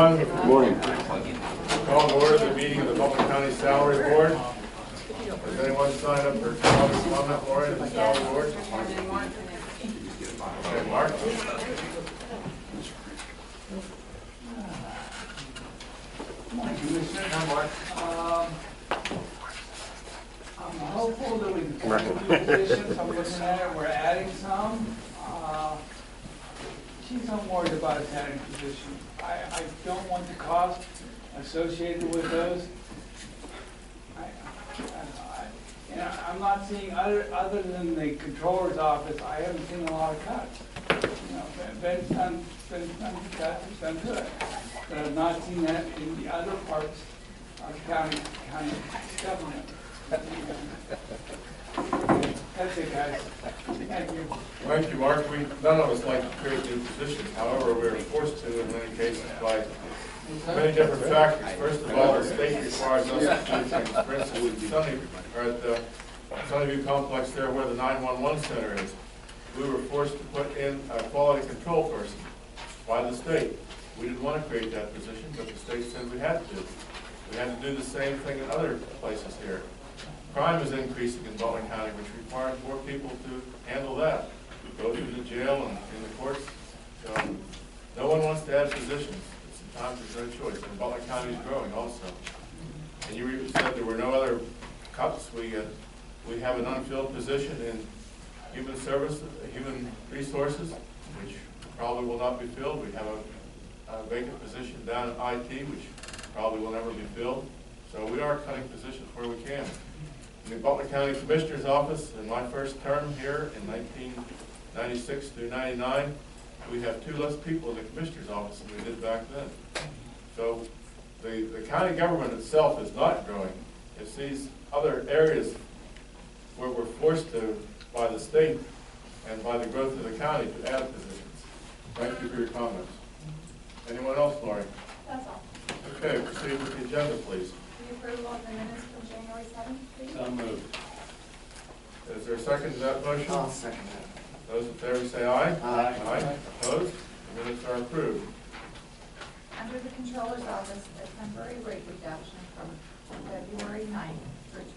everyone. Good morning. Call to order the meeting of the Butler County Salary Board. Has anyone signed up for comment, Lori, of the Salary Board? Okay, Mark. Morning, Commissioner. Hi, Mark. I'm hopeful that we can fill the positions. I'm looking at it. We're adding some. She's not worried about us adding positions. I don't want the cost associated with those. I'm not seeing, other than the controller's office, I haven't seen a lot of cuts. You know, Ben's done cuts, it's done good. But I've not seen that in the other parts of county government. That's it, guys. Thank you. Thank you, Mark. None of us like to create new positions. However, we're forced to in many cases by many different factors. First of all, the state requires us to do things. For instance, at the Sunnyview complex there where the 911 center is, we were forced to put in a quality control person by the state. We didn't want to create that position, but the state said we had to. We had to do the same thing in other places here. Crime is increasing in Butler County, which requires more people to handle that, go through the jail and in the courts. So no one wants to add positions. Sometimes there's no choice. And Butler County is growing also. And you said there were no other cuts. We have an unfilled position in human resources, which probably will not be filled. We have a vacant position down in IT, which probably will never be filled. So we are cutting positions where we can. In the Butler County Commissioner's Office, in my first term here in 1996 through 99, we have 2 less people in the Commissioner's Office than we did back then. So the county government itself is not growing. It's these other areas where we're forced to, by the state and by the growth of the county, to add positions. Thank you for your comments. Anyone else, Lori? That's all. Okay, proceed with the agenda, please. The approval of the minutes from January 7th, please. So moved. Is there a second to that motion? I'll second that. Those in favor say aye. Aye. Aye. Opposed? The minutes are approved. Under the Controller's Office, a temporary rate reduction from February 9th through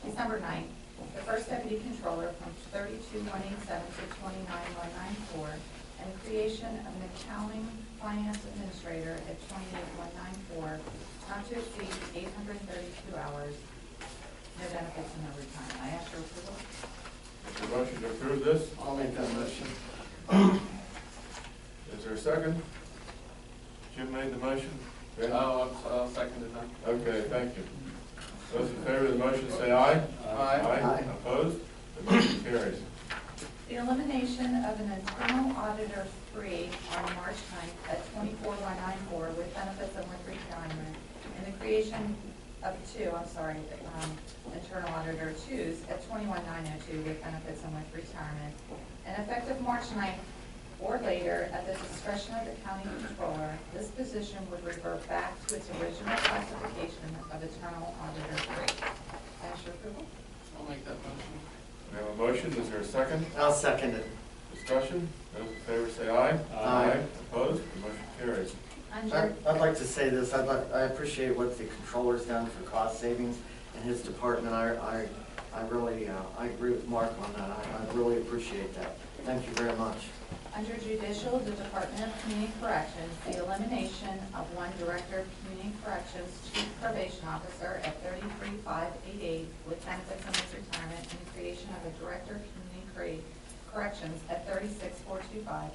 December 9th. The first deputy controller from $32,187 to $29,194, and creation of an accounting finance administrator at $28,194, not to exceed 832 hours. No benefits and no retirement. I ask for approval. Is there a motion to approve this? I'll make that motion. Is there a second? Jim made the motion. Ben? I'll second it now. Okay, thank you. Those in favor of the motion say aye. Aye. Opposed? The motion carries. The elimination of an internal auditor 3 on March 9th at $24,194 with benefits and with retirement, and the creation of internal auditor 2s at $21,902 with benefits and with retirement. And effective March 9th or later, at the discretion of the county controller, this position would revert back to its original classification of internal auditor 3. Ask your approval. I'll make that motion. We have a motion. Is there a second? I'll second it. Discussion? Those in favor say aye. Aye. Opposed? The motion carries. I'd like to say this. I appreciate what the controller's done for cost savings in his department. I really I agree with Mark on that. I really appreciate that. Thank you very much. Under Judicial, the Department of Community Corrections, the elimination of 1 Director of Community Corrections, Chief Probation Officer at $33,588 with benefits and with retirement, and the creation of a Director of Community Corrections at $36,425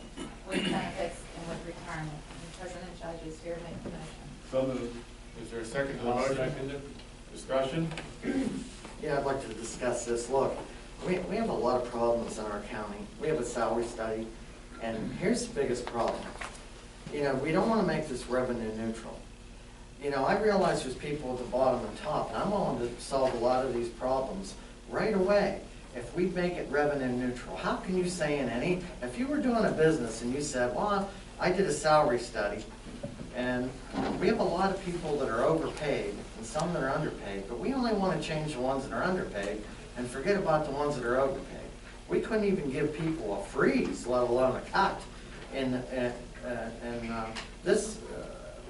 with benefits and with retirement. And the President Judge is here to make the motion. So moved. Is there a second to the I'll motion? second it. Discussion? Yeah, I'd like to discuss this. Look, we have a lot of problems in our county. We have a salary study. And here's the biggest problem. You know, we don't want to make this revenue neutral. You know, I realize there's people at the bottom and top, and I'm willing to solve a lot of these problems right away if we make it revenue neutral. How can you say if you were doing a business and you said, well, I did a salary study, and we have a lot of people that are overpaid and some that are underpaid, but we only want to change the ones that are underpaid and forget about the ones that are overpaid. We couldn't even give people a freeze, let alone a cut. And this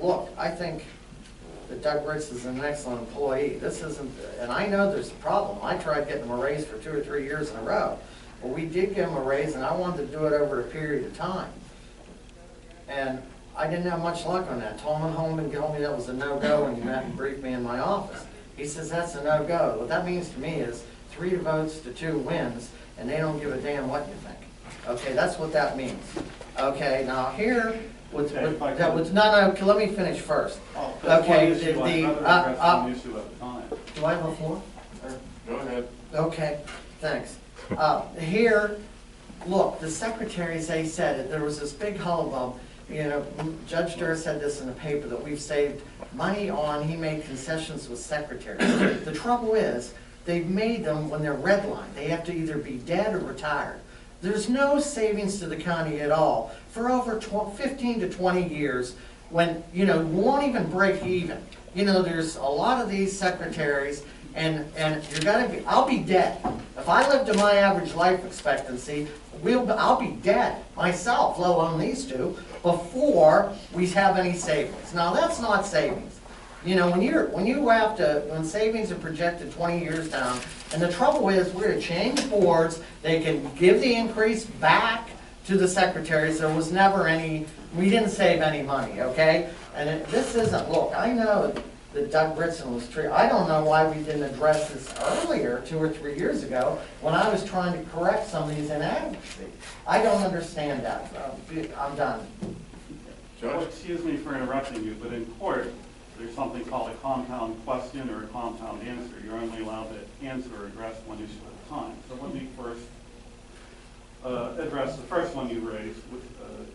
look, I think that Doug Ritz is an excellent employee. This isn't, and I know there's a problem. I tried getting him a raise for 2 or 3 years in a row. But we did give him a raise, and I wanted to do it over a period of time. And I didn't have much luck on that. Tolman Holman told me that was a no-go when he met and briefed me in my office. He says, that's a no-go. What that means to me is 3 votes to 2 wins, and they don't give a damn what you think. Okay, that's what that means. Okay, now here, let me finish first. Okay, issue issue at the time. do I have a floor? Go ahead. Okay, thanks. Here, look, the secretaries, they said it, there was this big hullabaloo. You know, Judge Durr said this in the paper, that we've saved money on, he made concessions with secretaries. The trouble is, they've made them when they're redlined. They have to either be dead or retired. There's no savings to the county at all for over 15 to 20 years when, you know, you won't even break even. You know, there's a lot of these secretaries, and you're gonna be, I'll be dead. If I lived to my average life expectancy, I'll be dead myself, let alone these two, before we have any savings. Now, that's not savings. You know, when savings are projected 20 years down, and the trouble is, we're to change boards, they can give the increase back to the secretaries. There was never any, we didn't save any money, okay? And this isn't, look, I know that Doug Britson was treated, I don't know why we didn't address this earlier, 2 or 3 years ago, when I was trying to correct some of these inadequacies. I don't understand that. I'm done. Well, excuse me for interrupting you, but in court, there's something called a compound question or a compound answer. You're only allowed to answer or address one issue at a time. So let me first address the first one you raised,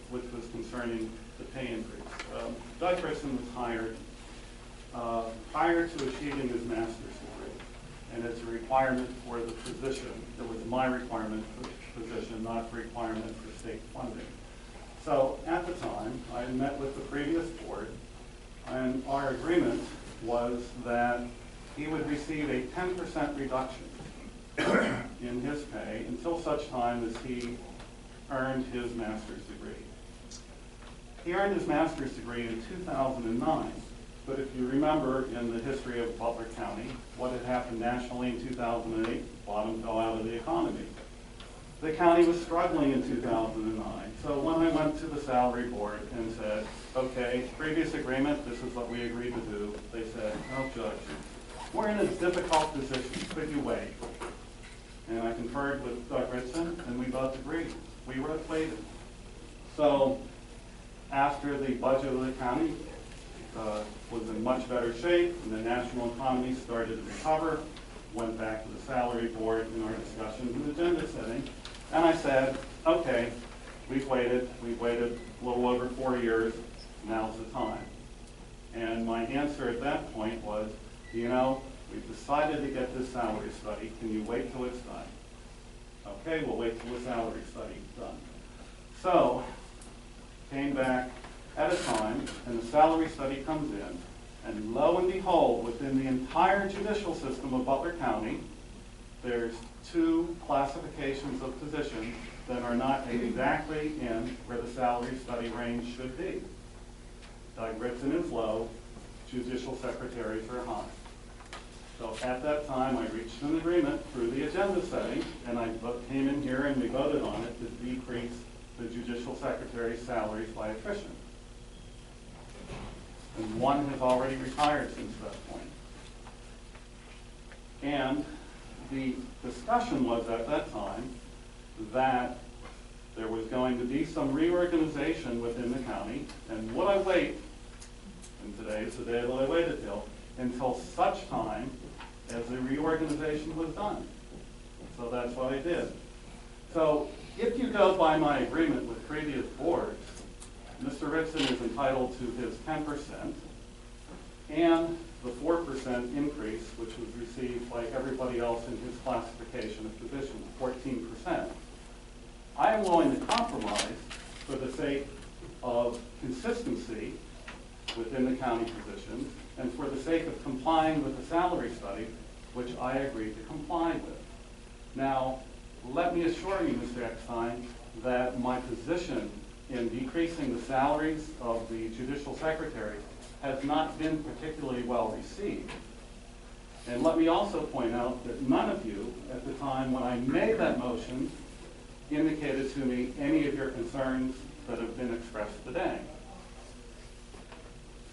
which was concerning the pay increase. Doug Britson was hired prior to achieving his master's degree, and it's a requirement for the position. It was my requirement for the position, not the requirement for state funding. So at the time, I met with the previous board, and our agreement was that he would receive a 10% reduction in his pay until such time as he earned his master's degree. He earned his master's degree in 2009, but if you remember in the history of Butler County, what had happened nationally in 2008, bottom fell out of the economy. The county was struggling in 2009, so when I went to the salary board and said, okay, previous agreement, this is what we agreed to do, they said, no, Judge, we're in a difficult position, could you wait? And I conferred with Doug Ritson, and we both agreed. We waited. So after the budget of the county was in much better shape, and the national economy started to recover, went back to the salary board in our discussions and agenda setting, and I said, okay, we've waited a little over 4 years, now's the time. And my answer at that point was, you know, we've decided to get this salary study, can you wait till it's done? Okay, we'll wait till the salary study's done. So, came back at a time, and the salary study comes in, and lo and behold, within the entire judicial system of Butler County, there's 2 classifications of positions that are not exactly in where the salary study range should be. Doug Ritson is low, judicial secretaries are high. So at that time, I reached an agreement through the agenda setting, and I came in here and we voted on it to decrease the judicial secretary's salaries by attrition. And one has already retired since that point. And the discussion was at that time that there was going to be some reorganization within the county, and would I wait, and today is the day that I waited until such time as the reorganization was done. So that's what I did. So if you go by my agreement with previous boards, Mr. Ritson is entitled to his 10% and the 4% increase, which was received by everybody else in his classification of positions, 14%. I am willing to compromise for the sake of consistency within the county positions and for the sake of complying with the salary study, which I agreed to comply with. Now, let me assure you, Mr. Eckstein, that my position in decreasing the salaries of the judicial secretaries has not been particularly well received. And let me also point out that none of you, at the time when I made that motion, indicated to me any of your concerns that have been expressed today.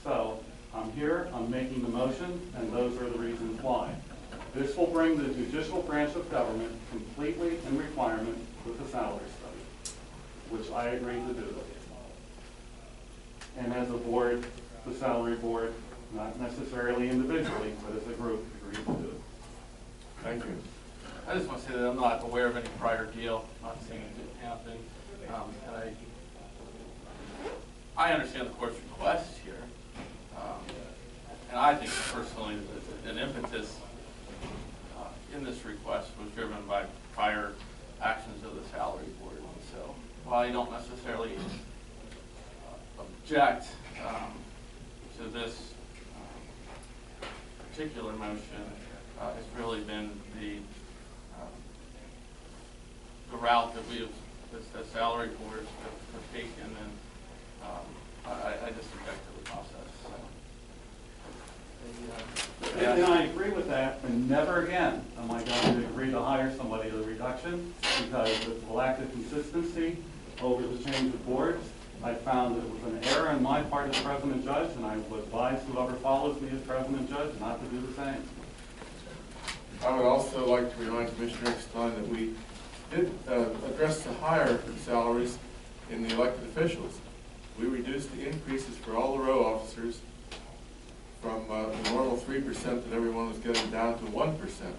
So, I'm here, I'm making the motion, and those are the reasons why. This will bring the judicial branch of government completely in requirement with the salary study, which I agreed to do. And as a board, the salary board, not necessarily individually, but as a group, agreed to do. Thank you. I just want to say that I'm not aware of any prior deal, not seeing it happen. And I understand the court's request here. And I think personally that an impetus in this request was driven by prior actions of the salary board. And so while I don't necessarily object to this particular motion, it's really been the route that we have, the salary boards have taken, and I just object to the process. So, And I agree with that, and never again am I going to agree to hire somebody at a reduction, because of the lack of consistency over the change of boards. I found that it was an error on my part as president judge, and I would advise whoever follows me as president judge not to do the same. I would also like to remind Commissioner Eckstein that we did address the higher salaries in the elected officials. We reduced the increases for all the row officers from the normal 3% that everyone was getting down to 1%.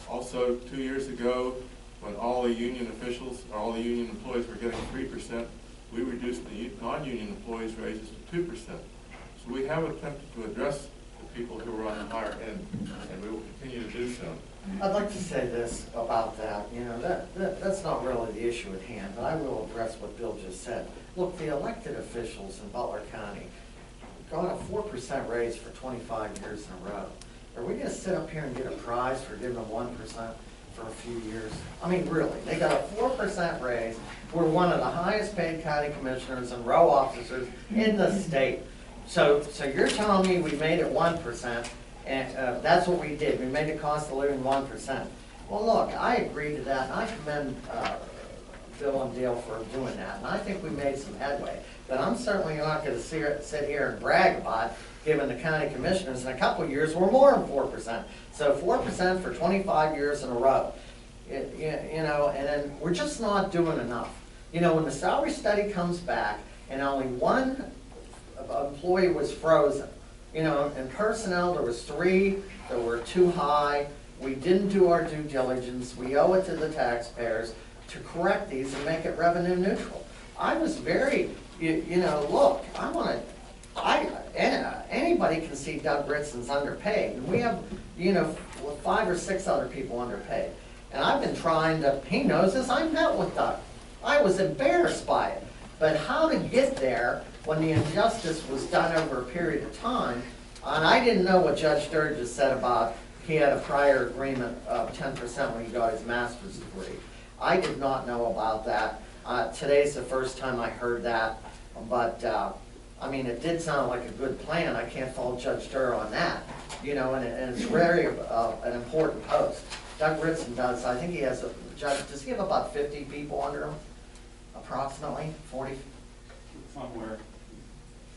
Also, 2 years ago, when all the union officials, or all the union employees were getting 3%, we reduced the non-union employees' raises to 2%. So we have attempted to address the people who are on the higher end, and we will continue to do so. I'd like to say this about that, you know, that's not really the issue at hand, but I will address what Bill just said. Look, the elected officials in Butler County got a 4% raise for 25 years in a row. Are we gonna sit up here and get a prize for giving them 1% for a few years? I mean, really, they got a 4% raise. We're one of the highest paid county commissioners and row officers in the state. So you're telling me we made it 1%, and that's what we did. We made the cost of living 1%. Well, look, I agree to that, and I commend Bill and Dale for doing that, and I think we made some headway. But I'm certainly not going to sit here and brag about giving the county commissioners in a couple of years we're more than 4%. So 4% for 25 years in a row. You know, and then we're just not doing enough. You know, when the salary study comes back and only one employee was frozen, you know, in personnel there was 3 that were too high. We didn't do our due diligence. We owe it to the taxpayers to correct these and make it revenue neutral. I was very, you know, look, anybody can see Doug Britson's underpaid. And we have, you know, 5 or 6 other people underpaid. And I've been trying to, he knows this, I met with Doug. I was embarrassed by it. But how to get there when the injustice was done over a period of time, and I didn't know what Judge Sturgis said about he had a prior agreement of 10% when he got his master's degree. I did not know about that. Today's the first time I heard that, but I mean, it did sound like a good plan. I can't fault Judge Durr on that, you know, and it's very an important post. Doug Ritson does, I think he has, does he have about 50 people under him? Approximately, 40? Somewhere.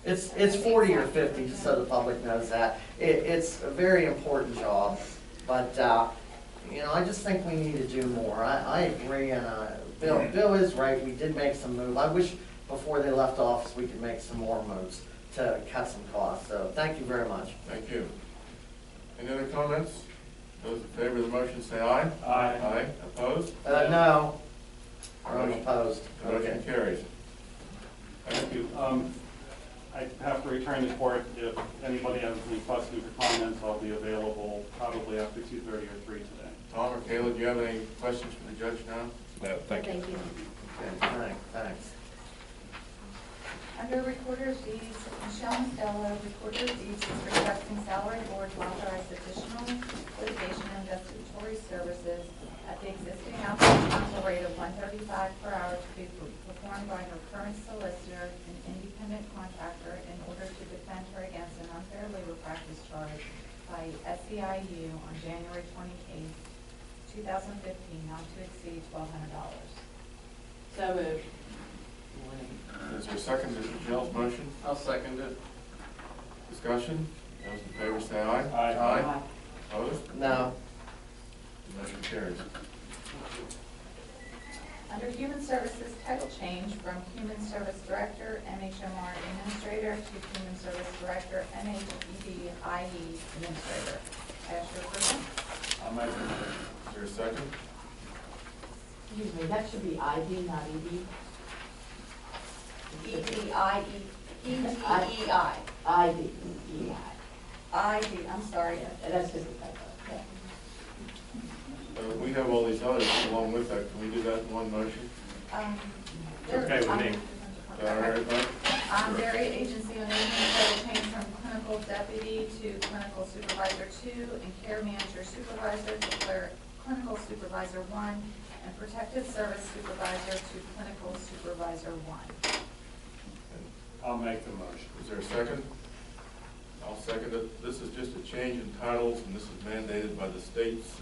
It's 40 or 50, just so the public knows that. It's a very important job, but you know, I just think we need to do more. I agree, and Bill is right. We did make some moves. I wish before they left office we could make some more moves to cut some costs. So thank you very much. Thank you. Any other comments? Those in favor of the motion say aye. Aye. Aye. Opposed? No. I'm opposed. The motion Okay. carries. Thank you. I have to return the court. If anybody has any questions or comments, I'll be available probably after 2:30 or 3 today. Tom or Kayla, do you have any questions for the judge now? No, thank you. Okay, thanks. Under Recorder's Deeds, Michelle Mondello, Recorder of Deeds, is requesting salary board to authorize additional litigation and investigatory services at the existing outside counsel rate of $135 per hour to be performed by her current solicitor, an independent contractor, in order to defend her against an unfair labor practice charge by SEIU on January 28, 2015, not to exceed $1,200. So moved. Is there a second to Michelle's motion? I'll second it. Discussion? Those in favor say aye. Aye. Opposed? No. Motion carries. Under Human Services, title change from Human Service Director, MHMR Administrator, to Human Service Director, MHED, IE Administrator. I ask your approval. I'll make the motion. Is there a second? Excuse me, that should be ID, not ED. EDI, EDEI. ID, EI. ID, I'm sorry. That's just a typo, yeah. We have all these others along with that. Can we do that in one motion? Okay with me. Is that all right, everybody? Dairy Agency on Aging, title change from Clinical Deputy to Clinical Supervisor 2, and Care Manager Supervisor, declare Clinical Supervisor 1, and Protective Service Supervisor to Clinical Supervisor 1. I'll make the motion. Is there a second? I'll second it. This is just a change in titles, and this is mandated by the states,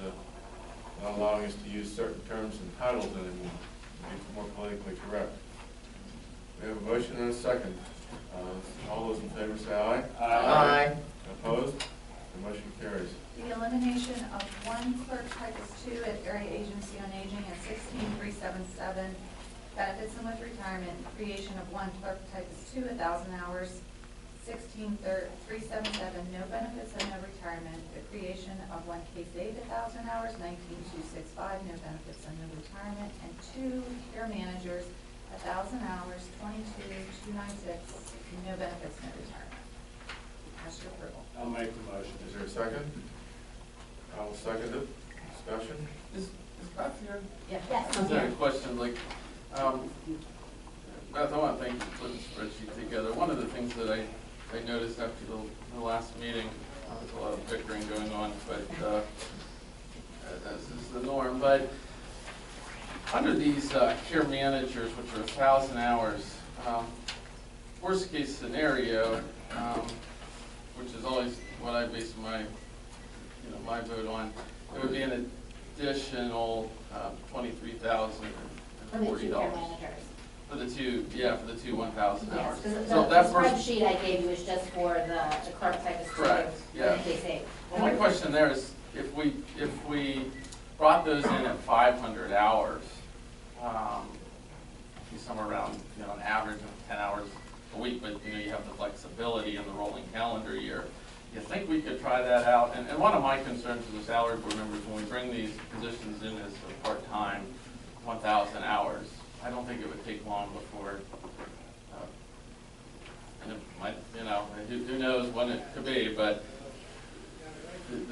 not allowing us to use certain terms and titles anymore, to be more politically correct. We have a motion and a second. All those in favor say aye. Aye. Opposed? The motion carries. The elimination of one clerk typist 2 at Area Agency on Aging at 16377, benefits and with retirement, creation of one clerk typist 2, 1,000 hours, 16377, no benefits and no retirement, the creation of one case aide, 1,000 hours, 19265, no benefits and no retirement, and 2 care managers, 1,000 hours, 22296, no benefits, no retirement. Ask your approval. I'll make the motion. Is there a second? I will second it. Discussion? Is Beth here? Yes, Is I'm there here. a question, like, Beth, I want to thank you for putting the spreadsheet together. One of the things that I noticed after the last meeting, there's a lot of bickering going on, but this is the norm. But under these care managers, which are 1,000 hours, worst case scenario, which is always what I base my vote on, it would be an additional $23,040. For the 2 care managers. For the two, for the two 1,000 hours. Yes, because So the that first, spreadsheet I gave you is just for the clerk typist. Correct, yeah. Well, my question there is, if we brought those in at 500 hours, be somewhere around, an average of 10 hours a week, but you have the flexibility in the rolling calendar year. You think we could try that out? And one of my concerns as a salary board member is when we bring these positions in as a part-time, 1,000 hours, I don't think it would take long before, and it might, who knows when it could be, but it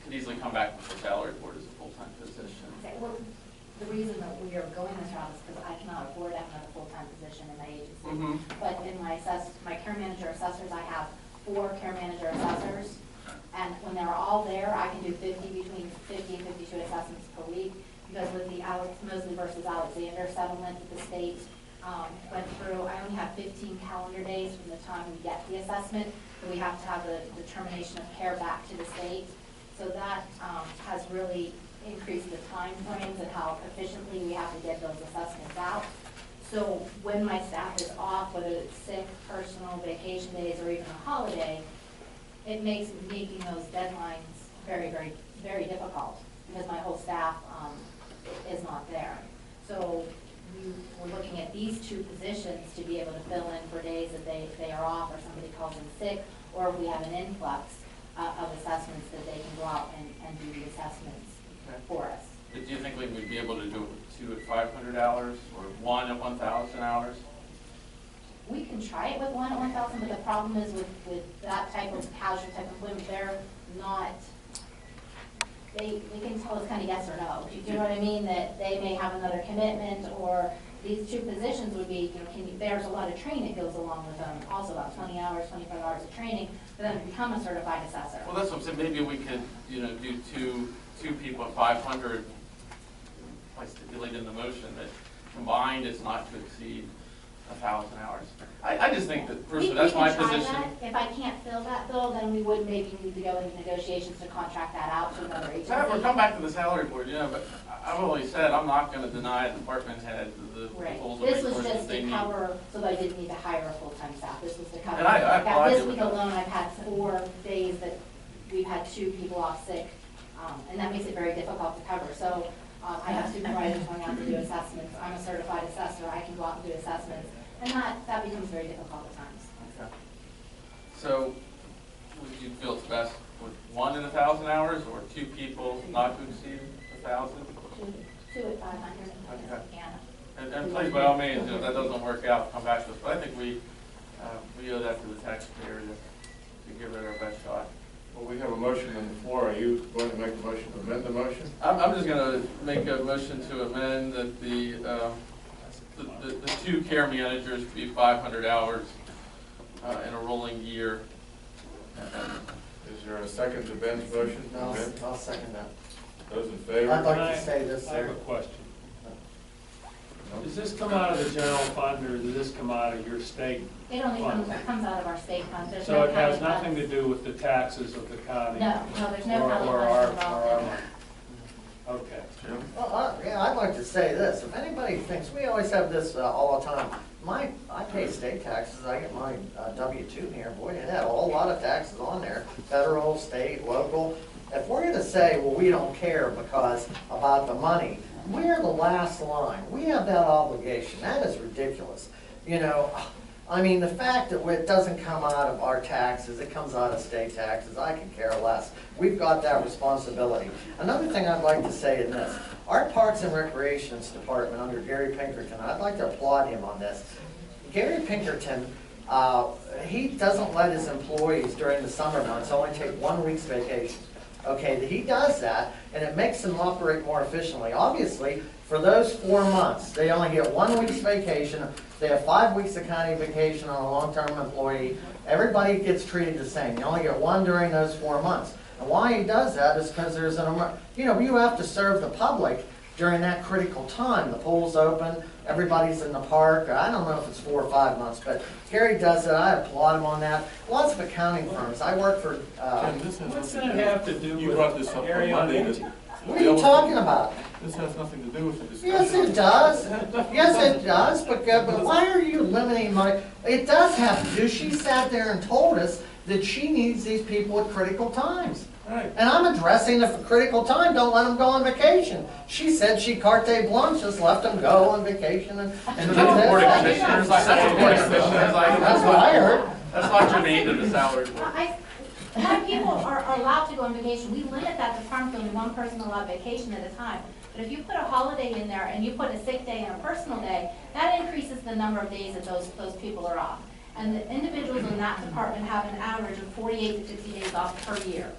could easily come back before salary board as a full-time position. Okay, well, the reason that we are going this route is because I cannot afford to have another full-time position in my agency. Mhm. But in my care manager assessors, I have 4 care manager assessors. And when they're all there, I can do between 50 and 52 assessments per week. Because with the Alex Mosley versus Alexander settlement that the state went through, I only have 15 calendar days from the time we get the assessment. So we have to have the determination of care back to the state. So that has really increased the time frames and how efficiently we have to get those assessments out. So when my staff is off, whether it's sick, personal, vacation days, or even a holiday, it makes making those deadlines very, very, very difficult because my whole staff is not there. So we're looking at these 2 positions to be able to fill in for days that they are off or somebody calls in sick, or if we have an influx of assessments that they can go out and do the assessments for us. But do you think we would be able to do 2 at 500 hours or 1 at 1,000 hours? We can try it with 1 at 1,000, but the problem is with that type of casual type of women, they're not, they can tell us kind of yes or no. Do you know what I mean? That they may have another commitment or these two positions would be, there's a lot of training that goes along with them, also about 20 hours, 25 hours of training for them to become a certified assessor. Well, that's what I'm saying, maybe we could, do two people at 500, I stipulate in the motion that combined is not to exceed 1,000 hours. I just think that, personally, that's my position. We can try that. If I can't fill that bill, then we would maybe need to go into negotiations to contract that out to another agency. We'll come back to the salary board, but I've always said, I'm not gonna deny a department head the Right. tools and This was resources just they to need. cover, so that I didn't need to hire a full-time staff. This was to cover. And I applaud This you week with that. alone, I've had 4 days that we've had 2 people off sick, and that makes it very difficult to cover. So I have supervisors going out to do assessments. I'm a certified assessor. I can go out and do assessments, and that becomes very difficult at times. Okay. So, would you feel it's best with 1 in 1,000 hours, or 2 people not to exceed 1,000? 2 at 500. Okay. Yeah. And please, by all means, if that doesn't work out, come back to us. But I think we owe that to the taxpayer to give it our best shot. Well, we have a motion on the floor. Are you going to make the motion to amend the motion? I'm just going to make a motion to amend that the 2 care managers be 500 hours in a rolling year. Is there a second to Ben's motion? No, Ben? I'll second that. Those in favor? I'd like to say this, I have sir. a question. No? Does this come out of the general fund, or does this come out of your state? It only comes out of our state fund. There's So no it has county nothing to funds. do with the taxes of the county? No, there's no Or county our- funds or involved our in money? that. Okay. Jim? Well, yeah, I'd like to say this, if anybody thinks, we always have this all the time, I pay state taxes, I get my W-2 here, boy, it had a whole lot of taxes on there, federal, state, local. If we're gonna say, well, we don't care because about the money, we're the last line, we have that obligation, that is ridiculous. I mean, the fact that it doesn't come out of our taxes, it comes out of state taxes, I can care less. We've got that responsibility. Another thing I'd like to say in this, our Parks and Recreations Department under Gary Pinkerton, I'd like to applaud him on this. Gary Pinkerton, he doesn't let his employees during the summer months only take 1 week's vacation. Okay, he does that, and it makes them operate more efficiently. Obviously, for those 4 months, they only get 1 week's vacation. They have 5 weeks of county vacation on a long-term employee. Everybody gets treated the same. You only get 1 during those 4 months. And why he does that is because there's you have to serve the public during that critical time. The pool's open, everybody's in the park. I don't know if it's 4 or 5 months, but Gary does it. I applaud him on that. Lots of accounting firms. I work for, Jim, this has What's nothing that have to do You with brought this up on area on Monday. energy? what are you talking about? This has nothing to do with the discussion. Yes, it does. Yes, it does, but why are you limiting it does have to do, she sat there and told us that she needs these people at critical times. Right. And I'm addressing the critical time, don't let them go on vacation. She said she carte blanche, just left them go on vacation and do That's the board of this. commissioners, that's the board of commissioners, That's what I heard. That's not germane to the salary board. A lot of people are allowed to go on vacation. We limit that to farm to only 1 person allowed vacation at a time. But if you put a holiday in there and you put a sick day and a personal day, that increases the number of days that those people are off. And the individuals in that department have an average of 48 to 60 days off per year.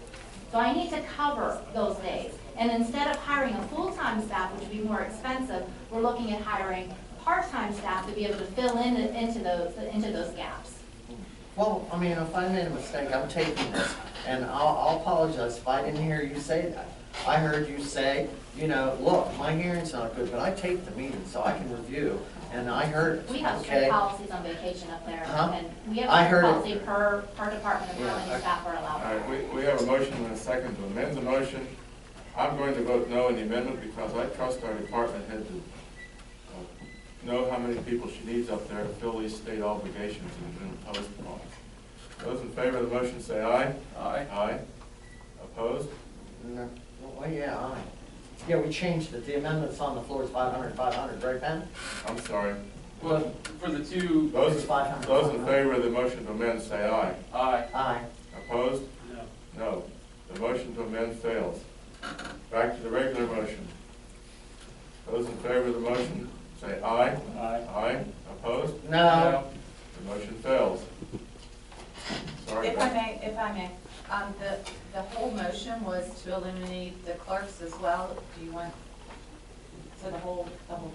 So I need to cover those days. And instead of hiring a full-time staff, which would be more expensive, we're looking at hiring part-time staff to be able to fill in into those gaps. Well, I mean, if I made a mistake, I'm taking this, and I'll apologize if I didn't hear you say that. I heard you say, look, my hearing's not good, but I take the meeting, so I can review, and I heard it, We have okay? strict policies on vacation up there, Uh-huh. and we have I a strict heard it. policy per department of how Yeah, many staff are allowed. All right, we have a motion and a second to amend the motion. I'm going to vote no in the amendment because I trust our department head to know how many people she needs up there to fill these state obligations and impose upon us. Those in favor of the motion say aye. Aye. Aye. Opposed? No. Well, yeah, aye. Yeah, we changed it. The amendment's on the floor is 500, 500, right, Ben? I'm sorry. Well, for the 2, Those It's 500. those in favor of the motion to amend say aye. aye. Aye. Opposed? No. No. The motion to amend fails. Back to the regular motion. Those in favor of the motion say aye. Aye. Aye. Opposed? No. The motion fails. Sorry, If I Beth. may, the whole motion was to eliminate the clerks as well. Do you want, so the whole thing?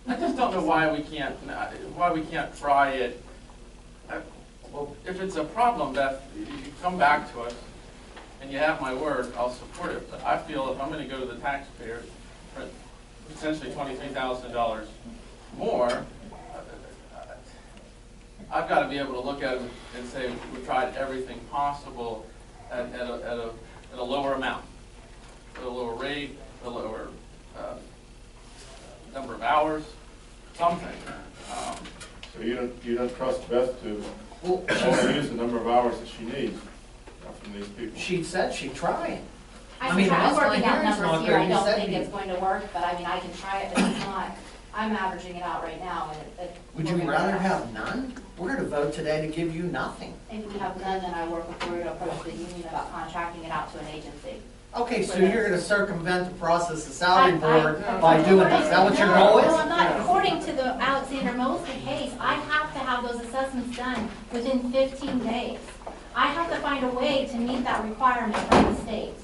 I just don't know why we can't try it. Well, if it's a problem, Beth, you come back to us, and you have my word, I'll support it. But I feel if I'm going to go to the taxpayer for potentially $23,000 more, I've got to be able to look at it and say we've tried everything possible at a lower amount, at a lower rate, a lower number of hours, something. So you don't trust Beth to only use the number of hours that she needs from these people? She said she'd try it. I'm mean, I'm last working time out Harry's not numbers here, there, I you don't said think you- it's going to work, but I mean, I can try it, but it's not, I'm averaging it out right now, and Would you rather have none? We're gonna vote today to give you nothing. If we have none, then I work with Gloria to approach the union about contracting it out to an agency. Okay, so you're gonna circumvent the process of salary I- board by doing this, is that what your goal is? No, I'm not. According to the Alexander Mosley case, I have to have those assessments done within 15 days. I have to find a way to meet that requirement from the state.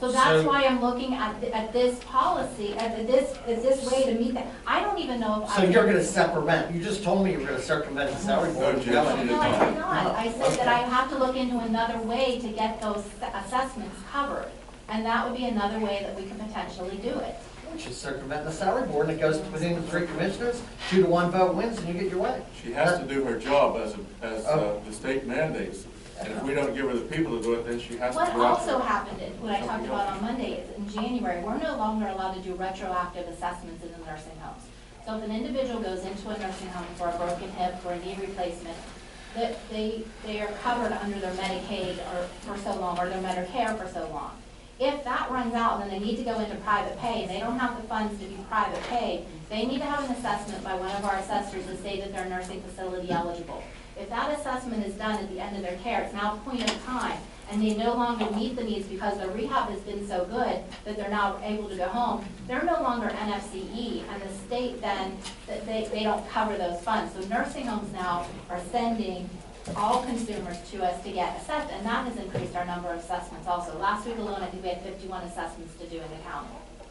So that's So- why I'm looking at this policy, at this way to meet that. I don't even know if I. So you're gonna circumvent, you just told me you were gonna circumvent the salary board. No, Jim. No, I did not. I said that I Okay. have to look into another way to get those assessments covered. And that would be another way that we could potentially do it. Which is circumventing the salary board, and it goes within the 3 commissioners, 2-to-1 vote wins, and you get your way. She has to do her job as the state mandates. And if we don't give her the people to do it, then she has to What go out. also happened, what I talked about on Monday, is in January, we're no longer allowed to do retroactive assessments in the nursing homes. So if an individual goes into a nursing home for a broken hip or a knee replacement, that they are covered under their Medicaid or for so long, or their Medicare for so long. If that runs out, then they need to go into private pay, and they don't have the funds to be private paid, they need to have an assessment by one of our assessors to say that they're nursing facility eligible. If that assessment is done at the end of their care, it's now a point of time, and they no longer meet the needs because their rehab has been so good that they're now able to go home, they're no longer NFCE, and the state then, they don't cover those funds. So nursing homes now are sending all consumers to us to get assessed, and that has increased our number of assessments also. Last week alone, I think we had 51 assessments to do in the county.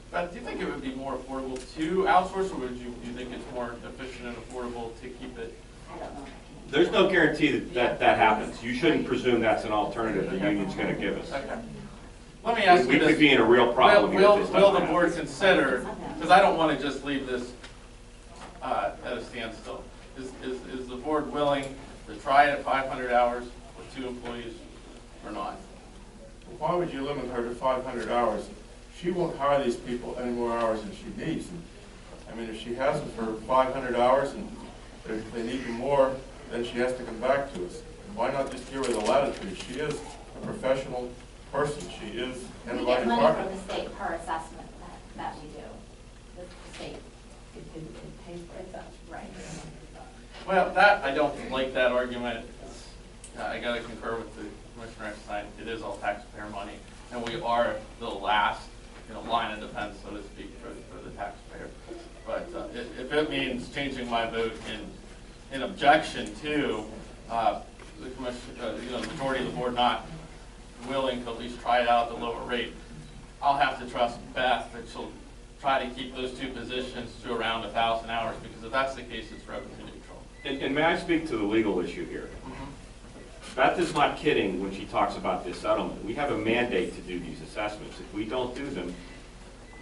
But do you think it would be more affordable to outsource, or do you think it's more efficient and affordable to keep it? I don't know. There's no guarantee that happens. You shouldn't presume that's an alternative the union's going to give us. Okay. Let me ask We you this. could be in a real problem here if this Will doesn't the happen. board consider, because I don't want to just leave this at a standstill. Is the board willing to try it at 500 hours with 2 employees or not? Why would you limit her to 500 hours? She won't hire these people any more hours than she needs. I mean, if she has them for 500 hours and if they need more, then she has to come back to us. Why not just give her the latitude? She is a professional person. She is in the We right get money from department. the state per assessment that we do. The state, it pays for itself, right? Well, that, I don't like that argument. I got to concur with the Commissioner Epstein. It is all taxpayer money, and we are the last, line of defense, so to speak, for the taxpayer. But if it means changing my vote in objection to the commission, the majority of the board not willing to at least try it out at the lower rate, I'll have to trust Beth that she'll try to keep those 2 positions to around 1,000 hours, because if that's the case, it's revenue neutral. And may I speak to the legal issue here? Beth is not kidding when she talks about this settlement. We have a mandate to do these assessments. If we don't do them,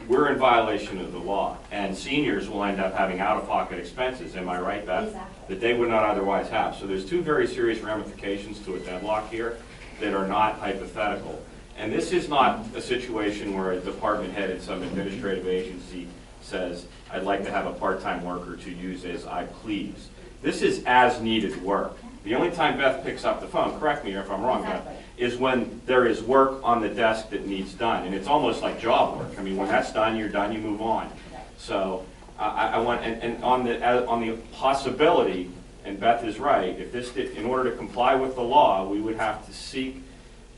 we're in violation of the law. And seniors will end up having out-of-pocket expenses, am I right, Beth? Exactly. That they would not otherwise have. So there's 2 very serious ramifications to a deadlock here that are not hypothetical. And this is not a situation where a department head at some administrative agency says, I'd like to have a part-time worker to use as I please. This is as-needed work. The only time Beth picks up the phone, correct me if I'm wrong, Beth, is when there is work on the desk that needs done. And it's almost like job work. I mean, when that's done, you're done, you move on. So I want, and on the possibility, and Beth is right, if this did, in order to comply with the law, we would have to seek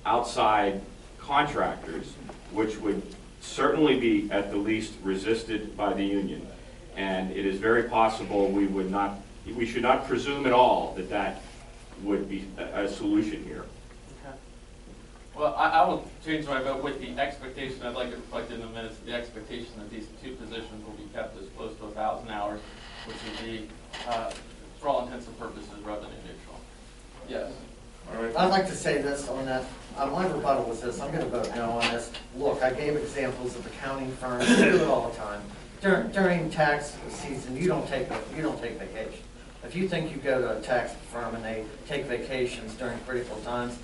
outside contractors, which would certainly be at the least resisted by the union. And it is very possible we should not presume at all that would be a solution here. Well, I will change my vote with the expectation, I'd like it reflected in the minutes, the expectation that these two positions will be kept as close to 1,000 hours, which would be, for all intents and purposes, revenue neutral. Yes. All right. I'd like to say this on that, my rebuttal was this, I'm gonna vote no on this. Look, I gave examples of accounting firms, they do it all the time. During tax season, you don't take vacation. If you think you go to a tax firm and they take vacations during critical times,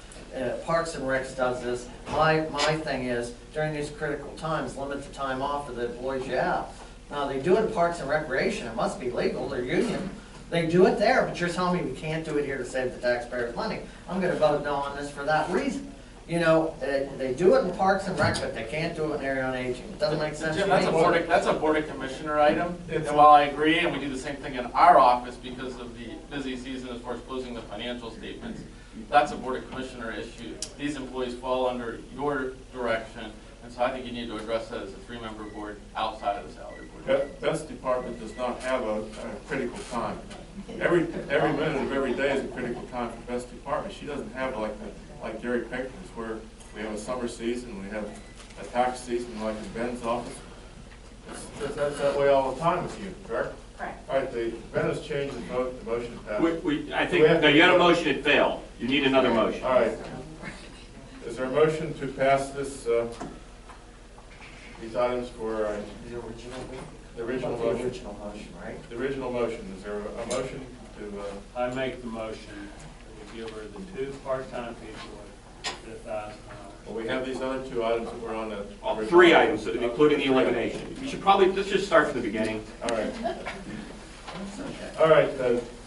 Parks and Recs does this. My thing is, during these critical times, limit the time off for the employees you have. Now, they do it in Parks and Recreation, it must be legal, they're union. They do it there, but you're telling me we can't do it here to save the taxpayers money. I'm gonna vote no on this for that reason. You know, they do it in Parks and Rec, but they can't do it in Area on Aging. It doesn't make sense to Jim, me. that's a board of commissioner item, and while I agree, and we do the same thing in our office because of the busy season as far as closing the financial statements, that's a board of commissioner issue. These employees fall under your direction, and so I think you need to address that as a three-member board outside of the salary board. Beth's department does not have a critical time. Every minute of every day is a critical time for Beth's department. She doesn't have like Gary Pinkerton's, where we have a summer season, we have a tax season like in Ben's office. That's that way all the time with you, correct? Correct. All right, Ben has changed the vote, the motion passed. I think, no, you had a motion, it failed. You need another motion. All right. Is there a motion to pass this, these items for The original one? the original The motion? original motion, right? The original motion, is there a motion to, I make the motion that we give her the two part-time people at $1,000. well, we have these other two items that were on the. All three items, including the elimination. You should probably, let's just start from the beginning. All right. All right,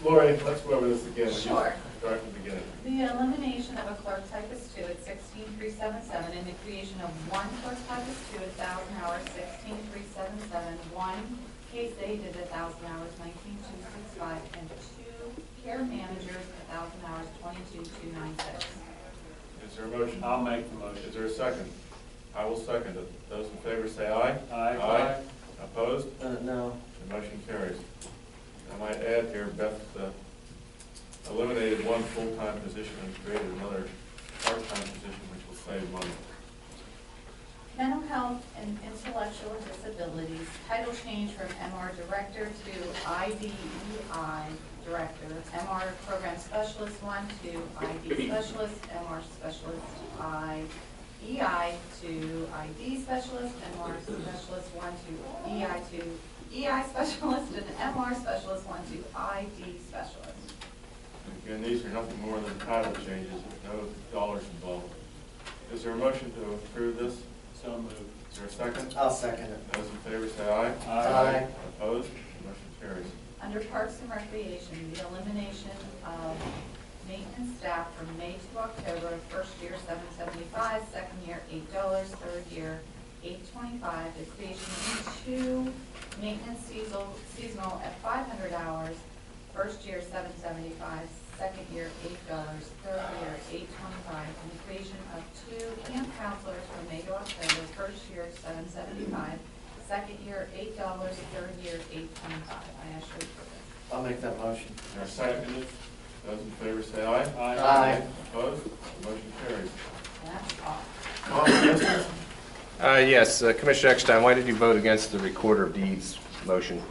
Lori, let's go over this again. Sure. Start from the beginning. The elimination of a clerk typist 2 at 16,377 and the creation of one clerk typist 2 at 1,000 hours, 16,377, one case aide at 1,000 hours, 19,265, and two care managers at 1,000 hours, 22,296. Is there a motion? I'll make the motion. Is there a second? I will second it. Those in favor say aye. Aye. Opposed? No. The motion carries. I might add here, Beth eliminated one full-time position and created another part-time position, which will save money. Mental health and intellectual disabilities, title change from MR Director to IDEI Director, MR Program Specialist 1 to ID Specialist, MR Specialist EI to ID Specialist, MR Specialist 1 to EI to EI Specialist, and MR Specialist 1 to ID Specialist. Again, these are nothing more than title changes, with no dollars involved. Is there a motion to approve this? So moved. Is there a second? I'll second it. Those in favor say aye. Aye. Opposed? The motion carries. Under Parks and Recreation, the elimination of maintenance staff from May to October, first year $775, second year $8, third year $825, the creation of two maintenance seasonal at 500 hours, first year $775, second year $8, third year $825, and the creation of two camp counselors from May to October, first year $775, second year $8, third year $825. I ask you for this. I'll make that motion. Is there a second? Those in favor say aye. Aye. Opposed? The motion carries. That's all. Tom, questions? Yes, Commissioner Eckstein, why did you vote against the Recorder of Deeds motion?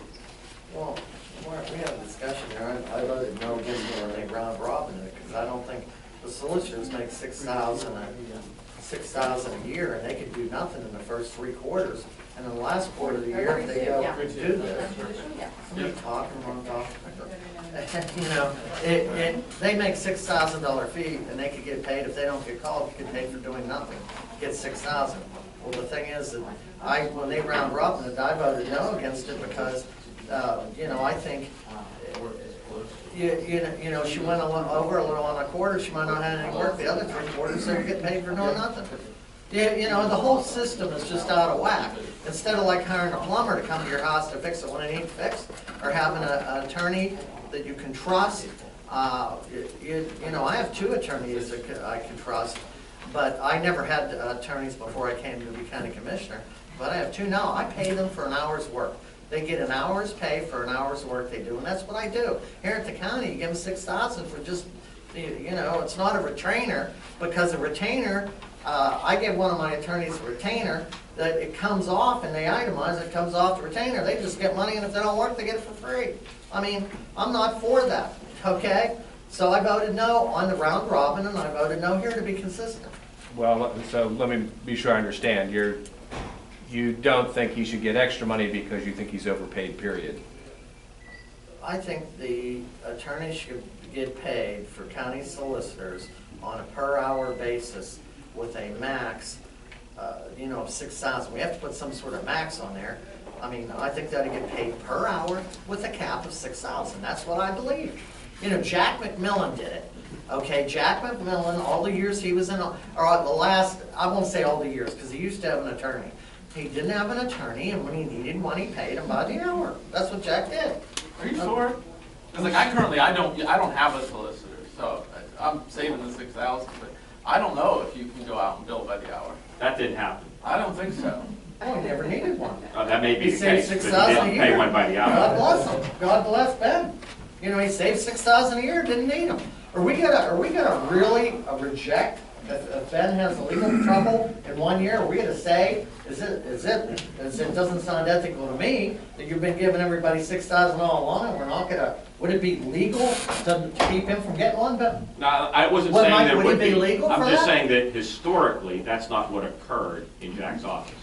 Well, we had a discussion there. I voted no against it when they round robin it, because I don't think the solicitors make $6,000 a year, and they could do nothing in the first 3 quarters. And in the last quarter of the year, if they go Yeah. to do this. Yeah. Somebody talking, wrong talking. You know, they make $6,000 fee, and they could get paid, if they don't get called, you get paid for doing nothing, get $6,000. Well, the thing is that when they round robin it, I voted no against it because, you know, I think, you know, she went over a little on a quarter, she might not have any work, the other 3 quarters, they're getting paid for doing nothing. Yeah, you know, the whole system is just out of whack. Instead of like hiring a plumber to come to your house to fix it when it ain't fixed, or having an attorney that you can trust. You know, I have 2 attorneys that I can trust, but I never had attorneys before I came to be county commissioner. But I have 2 now. I pay them for an hour's work. They get an hour's pay for an hour's work they do, and that's what I do. Here at the county, you give them $6,000 for just, you know, it's not a retainer, because a retainer I give one of my attorneys a retainer, that it comes off and they itemize, it comes off the retainer. They just get money, and if they don't work, they get it for free. I mean, I'm not for that, okay? So I voted no on the round robin, and I voted no here to be consistent. Well, so let me be sure I understand. You don't think he should get extra money because you think he's overpaid, period? I think the attorney should get paid for county solicitors on a per-hour basis with a max, of 6,000. We have to put some sort of max on there. I mean, I think that he get paid per hour with a cap of 6,000. That's what I believe. Jack McMillan did it. Okay, Jack McMillan, all the years he was in, or the last, I won't say all the years, because he used to have an attorney. He didn't have an attorney, and when he needed one, he paid him by the hour. That's what Jack did. Are you sure? Because like I don't have a solicitor, so I'm saving the 6,000, but I don't know if you can go out and bill by the hour. That didn't happen. I don't think so. Oh, he never needed one. That may be He the saved case, but 6,000 he a didn't year. pay one by the God hour. bless him. God bless Ben. He saved 6,000 a year, didn't need them. Are we gonna really reject if Ben has legal trouble in 1 year? Are we gonna say, it doesn't sound ethical to me that you've been giving everybody 6,000 all along, and we're not gonna, would it be legal to keep him from getting one, Ben? No, I wasn't Well, saying Mike, there would it would be be. legal I'm for just that? saying that historically, that's not what occurred in Jack's office.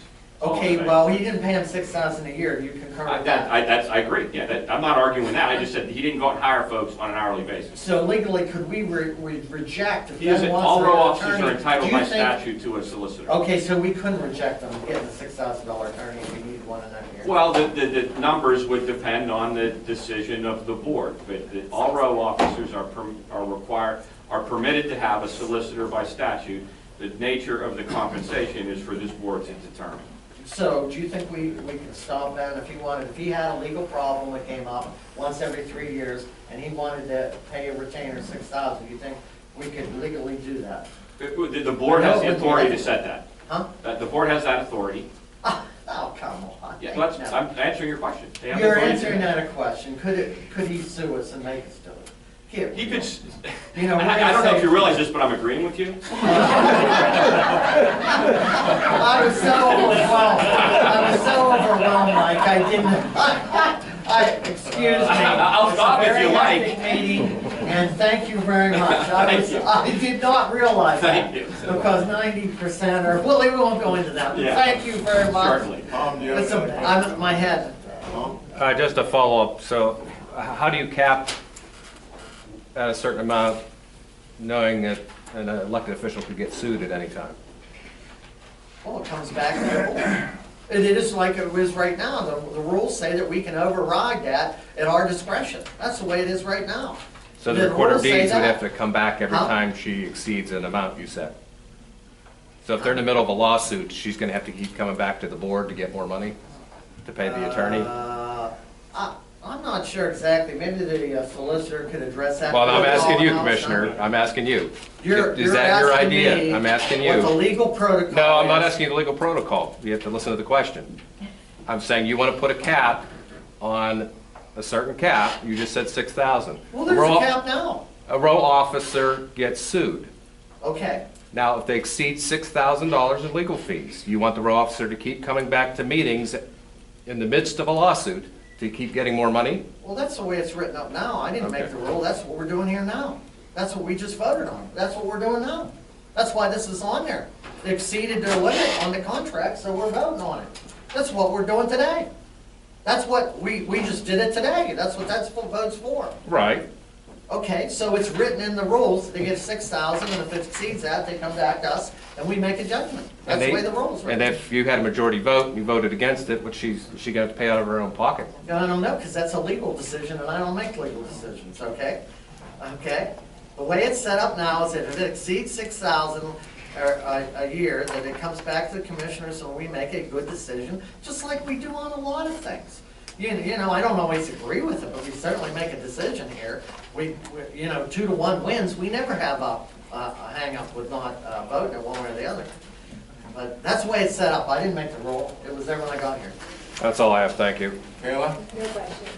That's all I'm Okay, saying. well, he didn't pay him 6,000 a year. Do you concur with that? I agree, yeah, I'm not arguing that, I just said he didn't go out and hire folks on an hourly basis. So legally, could we reject if He is, Ben all wants row an officers attorney? are entitled Do you by think- statute to a solicitor. Okay, so we couldn't reject them getting a $6,000 attorney if we need one in that year? Well, the numbers would depend on the decision of the board, but all row officers are permitted to have a solicitor by statute. The nature of the compensation is for this board to determine. So do you think we could stop Ben if he had a legal problem that came up once every 3 years and he wanted to pay a retainer 6,000, do you think we could legally do that? The board has the authority to set that. Huh? The board has that authority. Oh, come on. Yeah, No. I'm answering your question. They have the You're authority to do answering that. that a question. Could he sue us and make us do it? Here. He could, We're I gonna don't know say- if you realize this, but I'm agreeing with you. I was so overwhelmed, Mike, I didn't, excuse me. I'll stop if you like. It's a very hectic meeting, and thank you very much. Thank you. I did not realize that. Thank you. Because 90% are, well, we won't go into that, but Yeah. thank you very much. Certainly. Listen, I'm at my head. Just a follow-up, so how do you cap at a certain amount, knowing that an elected official could get sued at any time? Well, it comes back to the board. It is like it is right now. The rules say that we can override that at our discretion. That's the way it is right now. So the recorder of rules say deeds would that. have to come back every Huh? time she exceeds an amount you set? So if they're in the middle of a lawsuit, she's gonna have to keep coming back to the board to get more money to pay the attorney? I'm not sure exactly. Maybe the solicitor could address that. Well, I'm asking you, No, Commissioner, I'm asking you. You're Is that your asking idea? me I'm asking What the you. legal protocol No, I'm not is. asking you the legal protocol. You have to listen to the question. I'm saying you want to put a cap on a certain cap. You just said 6,000. Well, there's a cap now. A row officer gets sued. Okay. Now, if they exceed $6,000 in legal fees, you want the row officer to keep coming back to meetings in the midst of a lawsuit to keep getting more money? Well, that's the way it's written up now. I didn't make Okay. the rule. That's what we're doing here now. That's what we just voted on. That's what we're doing now. That's why this is on there. They exceeded their limit on the contract, so we're voting on it. That's what we're doing today. That's what, we just did it today. That's what vote's for. Right. Okay, so it's written in the rules, they get 6,000, and if it exceeds that, they come back to us, and we make a judgment. That's the way the rules are And written. if you had a majority vote and you voted against it, is she going to pay out of her own pocket? I don't know, because that's a legal decision, and I don't make legal decisions, okay? Okay? The way it's set up now is that if it exceeds 6,000 a year, that it comes back to the commissioners, and we make a good decision, just like we do on a lot of things. You know, I don't always agree with it, but we certainly make a decision here. We 2-to-1 wins. We never have a hang-up with not voting it one way or the other. But that's the way it's set up. I didn't make the rule. It was there when I got here. That's all I have, thank you. Kayla? No questions.